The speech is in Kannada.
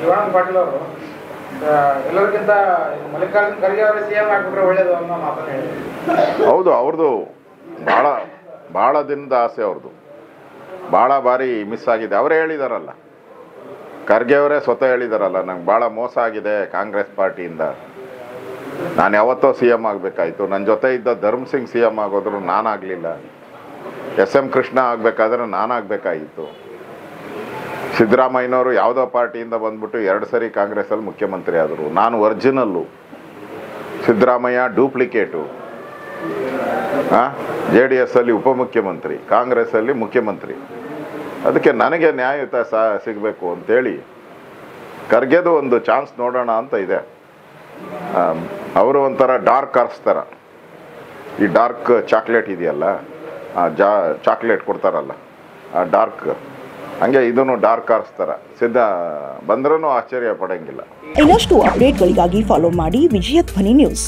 ಶಿವಾನಂದ ಪಾಟೀಲ್ ಅವರು ಎಲ್ಲರಿಗಿಂತ ಮಲ್ಲಿಕಾರ್ಜುನ್ ಖರ್ಗೆ ಅವರೇ ಸಿಎಂ ಆಗ್ಬಿಟ್ರೆ ಒಳ್ಳೇದು ಅನ್ನೋ ಮಾತನ್ನು ಹೇಳಿದ್ರು. ಹೌದು, ಅವ್ರದ್ದು ಭಾಳ ದಿನದ ಆಸೆ ಅವ್ರದ್ದು. ಭಾಳ ಬಾರಿ ಮಿಸ್ ಆಗಿದೆ. ಅವರೇ ಹೇಳಿದಾರಲ್ಲ, ಖರ್ಗೆ ಅವರೇ ಸ್ವತಃ ಹೇಳಿದಾರಲ್ಲ, ನಂಗೆ ಭಾಳ ಮೋಸ ಆಗಿದೆ ಕಾಂಗ್ರೆಸ್ ಪಾರ್ಟಿಯಿಂದ, ನಾನು ಯಾವತ್ತೋ ಸಿ ಎಮ್ ಆಗಬೇಕಾಯ್ತು, ನನ್ನ ಜೊತೆ ಇದ್ದ ಧರ್ಮ್ ಸಿಂಗ್ ಸಿ ಎಮ್ ಆಗೋದ್ರು ನಾನಾಗಲಿಲ್ಲ, ಎಸ್.ಎಂ. ಕೃಷ್ಣ ಆಗಬೇಕಾದ್ರೆ ನಾನಾಗಬೇಕಾಗಿತ್ತು, ಸಿದ್ದರಾಮಯ್ಯನವರು ಯಾವುದೋ ಪಾರ್ಟಿಯಿಂದ ಬಂದ್ಬಿಟ್ಟು 2 ಸರಿ ಕಾಂಗ್ರೆಸ್ಸಲ್ಲಿ ಮುಖ್ಯಮಂತ್ರಿ ಆದರು, ನಾನು ಒರಿಜಿನಲ್ಲು, ಸಿದ್ದರಾಮಯ್ಯ ಡೂಪ್ಲಿಕೇಟು, JDS ಅಲ್ಲಿ ಉಪಮುಖ್ಯಮಂತ್ರಿ, ಕಾಂಗ್ರೆಸ್ಸಲ್ಲಿ ಮುಖ್ಯಮಂತ್ರಿ, ಅದಕ್ಕೆ ನನಗೆ ನ್ಯಾಯಯುತ ಸಿಗಬೇಕು ಅಂತೇಳಿ ಖರ್ಗೆದು ಒಂದು ಚಾನ್ಸ್ ನೋಡೋಣ ಅಂತ ಇದೆ. ಅವರು ಒಂಥರ ಡಾರ್ಕ್ ಹಾರ್ಸ್ ಥರ, ಈ ಡಾರ್ಕ್ ಚಾಕ್ಲೇಟ್ ಇದೆಯಲ್ಲ, ಚಾಕ್ಲೇಟ್ ಕೊಡ್ತಾರಲ್ಲ ಆ ಡಾರ್ಕ್, ಹಂಗೆ ಇದನ್ನು ಡಾರ್ಕ್ ಹಾರ್ಸ್ ಥರ, ಸಿದ್ಧ ಬಂದ್ರೂ ಆಶ್ಚರ್ಯ ಪಡೋಂಗಿಲ್ಲ. ಇನ್ನಷ್ಟು ಅಪ್ಡೇಟ್ಗಳಿಗಾಗಿ ಫಾಲೋ ಮಾಡಿ ವಿಜಯ ಧ್ವನಿ ನ್ಯೂಸ್.